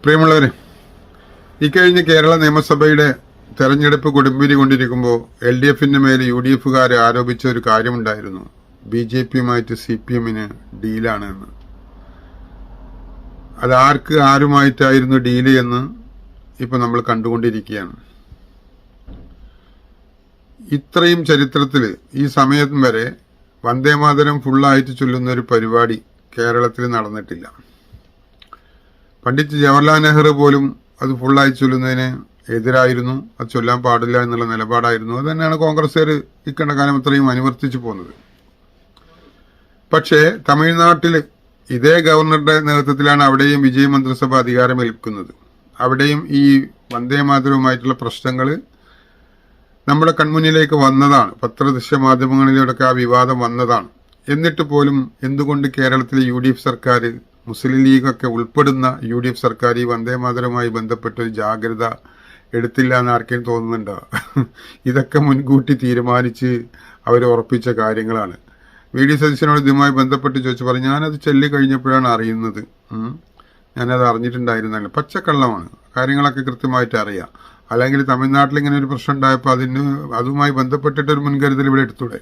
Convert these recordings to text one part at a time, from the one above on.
പ്രിയമുള്ളവരെ, ഇക്കഴിഞ്ഞ കേരള നിയമസഭയുടെ തെരഞ്ഞെടുപ്പ് കൊടുമ്പിരി കൊണ്ടിരിക്കുമ്പോൾ LDFന്റെ മേലെ UDF ആരോപിച്ച ഒരു കാര്യമുണ്ടായിരുന്നു. BJPയുമായിട്ട് CPMന് ഡീലാണ് എന്ന്. അത് ആരുമായിട്ടായിരുന്നു ഡീല് എന്ന് ഇപ്പൊ നമ്മൾ കണ്ടുകൊണ്ടിരിക്കുകയാണ്. ഇത്രയും ചരിത്രത്തിൽ ഈ സമയം വരെ വന്ദേമാതരം ഫുള്ളായിട്ട് ചൊല്ലുന്ന ഒരു പരിപാടി കേരളത്തിൽ നടന്നിട്ടില്ല. പണ്ഡിറ്റ് ജവഹർലാൽ നെഹ്റു പോലും അത് ഫുള്ളായി ചൊല്ലുന്നതിന് എതിരായിരുന്നു. അത് ചൊല്ലാൻ പാടില്ല എന്നുള്ള നിലപാടായിരുന്നു. അത് തന്നെയാണ് കോൺഗ്രസ്സുകാർ ഇക്കണ്ട കാലം അത്രയും അനുവർത്തിച്ചു പോകുന്നത്. പക്ഷേ തമിഴ്നാട്ടിൽ ഇതേ ഗവർണറുടെ നേതൃത്വത്തിലാണ് അവിടെയും വിജയ് മന്ത്രിസഭ അധികാരമേൽക്കുന്നത്. അവിടെയും ഈ വന്ദേമാതരവുമായിട്ടുള്ള പ്രശ്നങ്ങൾ നമ്മുടെ കൺമുന്നിലേക്ക് വന്നതാണ്. പത്രദൃശ്യ മാധ്യമങ്ങളിലൂടെയൊക്കെ ആ വിവാദം വന്നതാണ്. എന്നിട്ട് പോലും എന്തുകൊണ്ട് കേരളത്തിലെ UDF സർക്കാർ, മുസ്ലിം ലീഗൊക്കെ ഉൾപ്പെടുന്ന UDF സർക്കാർ ഈ വന്ദേമാതരവുമായി ബന്ധപ്പെട്ടൊരു ജാഗ്രത എടുത്തില്ല എന്ന് ആർക്കെങ്കിലും തോന്നുന്നുണ്ടോ? ഇതൊക്കെ മുൻകൂട്ടി തീരുമാനിച്ച് അവർ ഉറപ്പിച്ച കാര്യങ്ങളാണ്. VD സതീശനോട് ഇതുമായി ബന്ധപ്പെട്ട് ചോദിച്ചു പറഞ്ഞു, ഞാനത് ചൊല്ലി കഴിഞ്ഞപ്പോഴാണ് അറിയുന്നത്, ഞാനത് അറിഞ്ഞിട്ടുണ്ടായിരുന്നല്ലോ. പച്ചക്കള്ളമാണ്, കാര്യങ്ങളൊക്കെ കൃത്യമായിട്ട് അറിയാം. അല്ലെങ്കിൽ തമിഴ്നാട്ടിൽ ഇങ്ങനെ ഒരു പ്രശ്നം ഉണ്ടായപ്പോൾ അതുമായി ബന്ധപ്പെട്ടിട്ടൊരു മുൻകരുതൽ ഇവിടെ എടുത്തൂടെ?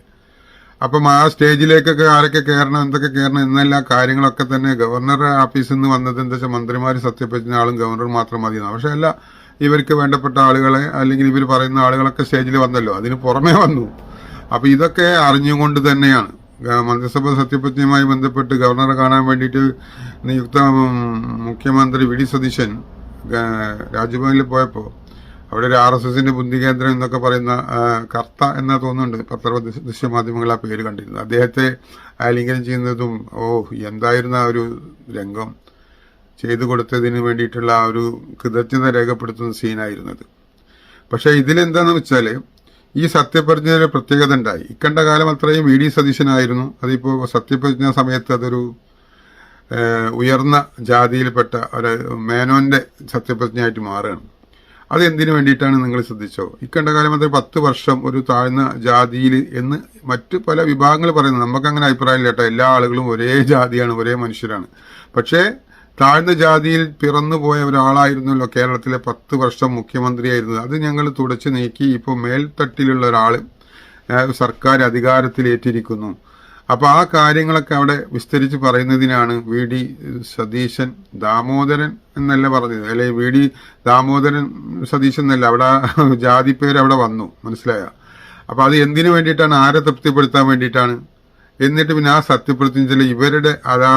അപ്പം ആ സ്റ്റേജിലേക്കൊക്കെ ആരൊക്കെ കയറണം, എന്തൊക്കെ കയറണം എന്നെല്ലാം കാര്യങ്ങളൊക്കെ തന്നെ ഗവർണറുടെ ഓഫീസിൽ നിന്ന് വന്നത് എന്താ വെച്ചാൽ മന്ത്രിമാർ സത്യപ്രതിജ്ഞ ആളും ഗവർണർ മാത്രം മതിയെന്നാണ്. പക്ഷെ അല്ല, ഇവർക്ക് വേണ്ടപ്പെട്ട ആളുകളെ അല്ലെങ്കിൽ ഇവർ പറയുന്ന ആളുകളൊക്കെ സ്റ്റേജിൽ വന്നല്ലോ, അതിന് പുറമേ വന്നു. അപ്പൊ ഇതൊക്കെ അറിഞ്ഞുകൊണ്ട് തന്നെയാണ് മന്ത്രിസഭ സത്യപ്രതിജ്ഞയുമായി ബന്ധപ്പെട്ട് ഗവർണറെ കാണാൻ വേണ്ടിയിട്ട് നിയുക്ത മുഖ്യമന്ത്രി VD സതീശൻ രാജ്ഭവനിൽ പോയപ്പോൾ അവിടെ ഒരു RSSന്റെ ബുദ്ധി കേന്ദ്രം എന്നൊക്കെ പറയുന്ന കർത്ത എന്നാ തോന്നുന്നുണ്ട്, പത്രദൃശ്യ മാധ്യമങ്ങൾ ആ പേര് കണ്ടിരുന്നത്. അദ്ദേഹത്തെ ആലിംഗനം ചെയ്യുന്നതും എന്തായിരുന്ന ആ ഒരു രംഗം, ചെയ്തു കൊടുത്തതിന് വേണ്ടിയിട്ടുള്ള ആ ഒരു കൃതജ്ഞത രേഖപ്പെടുത്തുന്ന സീനായിരുന്നത്. പക്ഷെ ഇതിലെന്താന്ന് വെച്ചാൽ ഈ സത്യപ്രതിജ്ഞയുടെ പ്രത്യേകത ഉണ്ടായി. ഇക്കണ്ട കാലം അത്രയും VD സതീശനായിരുന്നു. അതിപ്പോ സത്യപ്രതിജ്ഞ സമയത്ത് അതൊരു ഉയർന്ന ജാതിയിൽപ്പെട്ട ഒരു മേനോന്റെ സത്യപ്രതിജ്ഞയായിട്ട് മാറുകയാണ്. അത് എന്തിനു വേണ്ടിയിട്ടാണ് നിങ്ങൾ ശ്രദ്ധിച്ചോ? ഇക്കണ്ട കാലം അത് 10 വർഷം ഒരു താഴ്ന്ന ജാതിയിൽ എന്ന് മറ്റു പല വിഭാഗങ്ങൾ പറയുന്നത്. നമുക്കങ്ങനെ അഭിപ്രായമില്ല കേട്ടോ. എല്ലാ ആളുകളും ഒരേ ജാതിയാണ്, ഒരേ മനുഷ്യരാണ്. പക്ഷേ താഴ്ന്ന ജാതിയിൽ പിറന്നു പോയ ഒരാളായിരുന്നല്ലോ കേരളത്തിലെ 10 വർഷം മുഖ്യമന്ത്രിയായിരുന്നത്. അത് ഞങ്ങൾ തുടച്ചു നീക്കി ഇപ്പോൾ മേൽത്തട്ടിലുള്ള ഒരാൾ സർക്കാർ അധികാരത്തിലേറ്റിരിക്കുന്നു. അപ്പൊ ആ കാര്യങ്ങളൊക്കെ അവിടെ വിസ്തരിച്ച് പറയുന്നതിനാണ് VD സതീശൻ ദാമോദരൻ എന്നല്ല പറഞ്ഞത്, അല്ലെ VD ദാമോദരൻ സതീശൻ എന്നല്ല, അവിടെ ജാതി പേര് അവിടെ വന്നു, മനസ്സിലായ? അപ്പൊ അത് എന്തിനു വേണ്ടിയിട്ടാണ്? ആരെ തൃപ്തിപ്പെടുത്താൻ വേണ്ടിയിട്ടാണ്? എന്നിട്ട് പിന്നെ ആ സത്യപ്രതിജ്ഞ ഇവരുടെ അതാ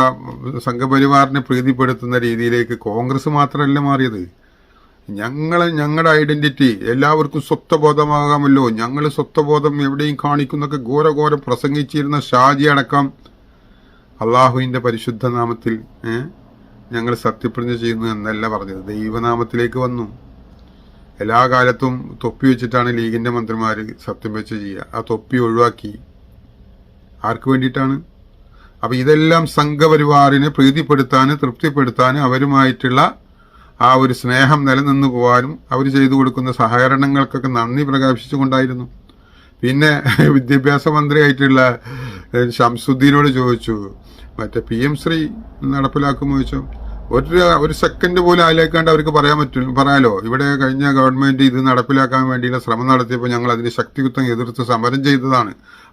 സംഘപരിവാറിനെ പ്രീതിപ്പെടുത്തുന്ന രീതിയിലേക്ക് കോൺഗ്രസ് മാത്രമല്ല മാറിയത്. ഞങ്ങളുടെ ഐഡന്റിറ്റി എല്ലാവർക്കും സ്വത്വബോധമാകാമല്ലോ, ഞങ്ങൾ സ്വത്വബോധം എവിടെയും കാണിക്കുന്നൊക്കെ ഘോരഘോരം പ്രസംഗിച്ചിരുന്ന ഷാജി അടക്കം അള്ളാഹുവിന്റെ പരിശുദ്ധ നാമത്തിൽ ഞങ്ങൾ സത്യപ്രതിജ്ഞ ചെയ്യുന്നു എന്നല്ല പറഞ്ഞത്, ദൈവനാമത്തിലേക്ക് വന്നു. എല്ലാ കാലത്തും തൊപ്പി വെച്ചിട്ടാണ് ലീഗിന്റെ മന്ത്രിമാര് സത്യം വെച്ച് ചെയ്യുക. ആ തൊപ്പി ഒഴിവാക്കി. ആർക്ക് വേണ്ടിയിട്ടാണ്? അപ്പൊ ഇതെല്ലാം സംഘപരിവാറിനെ പ്രീതിപ്പെടുത്താനും തൃപ്തിപ്പെടുത്താനും അവരുമായിട്ടുള്ള ആ ഒരു സ്നേഹം നിലനിന്നു പോകാനും അവർ ചെയ്തു കൊടുക്കുന്ന സഹകരണങ്ങൾക്കൊക്കെ നന്ദി പ്രകാശിച്ചുകൊണ്ടായിരുന്നു. പിന്നെ വിദ്യാഭ്യാസ മന്ത്രിയായിട്ടുള്ള ഷംസുദ്ദീനോട് ചോദിച്ചു, മറ്റേ PM ശ്രീ നടപ്പിലാക്കുമോ ചോദിച്ചോ. ഒരു സെക്കൻഡ് പോലും അതിലേക്കാണ്ട് അവർക്ക് പറയാലോ, ഇവിടെ കഴിഞ്ഞ ഗവൺമെന്റ് ഇത് നടപ്പിലാക്കാൻ വേണ്ടിയുള്ള ശ്രമം നടത്തിയപ്പോൾ ഞങ്ങൾ അതിന് ശക്തിയുക്തം എതിർത്ത് സമരം ചെയ്തതാണ്,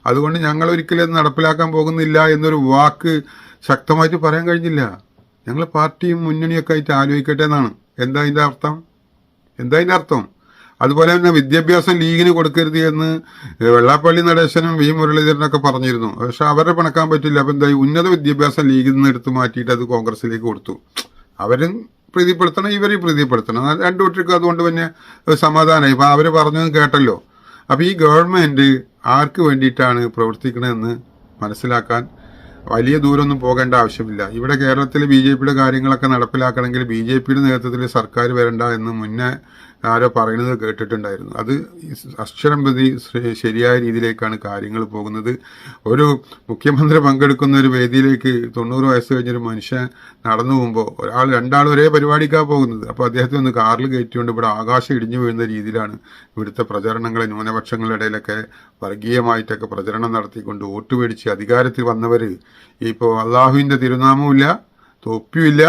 അതുകൊണ്ട് ഞങ്ങൾ ഒരിക്കലും അത് നടപ്പിലാക്കാൻ പോകുന്നില്ല എന്നൊരു വാക്ക് ശക്തമായിട്ട് പറയാൻ കഴിഞ്ഞില്ല. ഞങ്ങൾ പാർട്ടിയും മുന്നണിയൊക്കെ ആയിട്ട് ആലോചിക്കട്ടെ എന്നാണ്. എന്താ അതിന്റെ അർത്ഥം? അതുപോലെ തന്നെ വിദ്യാഭ്യാസം ലീഗിന് കൊടുക്കരുത് എന്ന് വെള്ളാപ്പള്ളി നടേശനും V മുരളീധരനൊക്കെ പറഞ്ഞിരുന്നു. പക്ഷെ അവരെ പണക്കാൻ പറ്റില്ല. അപ്പൊ എന്തായി? ഉന്നത വിദ്യാഭ്യാസം ലീഗിൽ നിന്ന് എടുത്ത് മാറ്റിയിട്ട് അത് കോൺഗ്രസിലേക്ക് കൊടുത്തു. അവരും പ്രീതിപ്പെടുത്തണം, ഇവരെയും പ്രീതിപ്പെടുത്തണം. രണ്ടു കൂട്ടർക്കും അതുകൊണ്ട് പിന്നെ സമാധാനമായി. ഇപ്പൊ അവര് പറഞ്ഞതും കേട്ടല്ലോ. അപ്പൊ ഈ ഗവൺമെന്റ് ആർക്ക് വേണ്ടിയിട്ടാണ് പ്രവർത്തിക്കണമെന്ന് മനസ്സിലാക്കാൻ വലിയ ദൂരമൊന്നും പോകേണ്ട ആവശ്യമില്ല. ഇവിടെ കേരളത്തിൽ BJPയുടെ കാര്യങ്ങളൊക്കെ നടപ്പിലാക്കണമെങ്കിൽ BJPയുടെ നേതൃത്വത്തിൽ സർക്കാർ വരണ്ട എന്ന് മുന്നേ ആരോ പറയുന്നത് കേട്ടിട്ടുണ്ടായിരുന്നു. അത് അക്ഷരം പ്രതി ശരിയായ രീതിയിലേക്കാണ് കാര്യങ്ങൾ പോകുന്നത്. ഒരു മുഖ്യമന്ത്രി പങ്കെടുക്കുന്ന ഒരു വേദിയിലേക്ക് 90 വയസ്സ് കഴിഞ്ഞൊരു മനുഷ്യൻ നടന്നു പോകുമ്പോൾ രണ്ടാൾ ഒരേ പരിപാടിക്കാണ് പോകുന്നത്. അപ്പോൾ അദ്ദേഹത്തെ ഒന്ന് കാറിൽ കയറ്റിക്കൊണ്ട് ഇവിടെ ആകാശം ഇടിഞ്ഞു വീഴുന്ന രീതിയിലാണ് ഇവിടുത്തെ പ്രചരണങ്ങൾ. ന്യൂനപക്ഷങ്ങളുടെ ഇടയിലൊക്കെ വർഗീയമായിട്ടൊക്കെ പ്രചരണം നടത്തിക്കൊണ്ട് വോട്ട് മേടിച്ച് അധികാരത്തിൽ വന്നവർ ഇപ്പോൾ അള്ളാഹുവിൻ്റെ തിരുനാമവും ഇല്ല, തൊപ്പിയുമില്ല,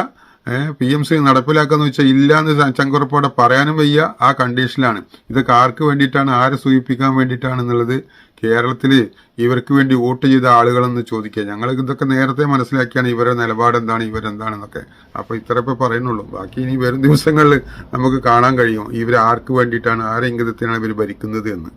PMC നടപ്പിലാക്കാന്ന് വെച്ചാൽ ഇല്ല എന്ന് ചങ്കുറപ്പോടെ പറയാനും വയ്യ. ആ കണ്ടീഷനിലാണ്. ഇതൊക്കെ ആർക്ക് വേണ്ടിയിട്ടാണ്, ആരെ സൂചിപ്പിക്കാൻ വേണ്ടിയിട്ടാണെന്നുള്ളത് കേരളത്തില് ഇവർക്ക് വേണ്ടി വോട്ട് ചെയ്ത ആളുകളെന്ന് ചോദിക്കുക. ഞങ്ങൾ ഇതൊക്കെ നേരത്തെ മനസ്സിലാക്കിയാണ് ഇവരുടെ നിലപാട് എന്താണ്, ഇവരെന്താണെന്നൊക്കെ. അപ്പൊ ഇത്രപ്പോ പറയുന്നുള്ളൂ. ബാക്കി ഇനി വരും ദിവസങ്ങളിൽ നമുക്ക് കാണാൻ കഴിയും ഇവർ ആർക്ക് വേണ്ടിയിട്ടാണ്, ആരെ ഇംഗിതത്തിനാണ് ഇവർ ഭരിക്കുന്നത് എന്ന്.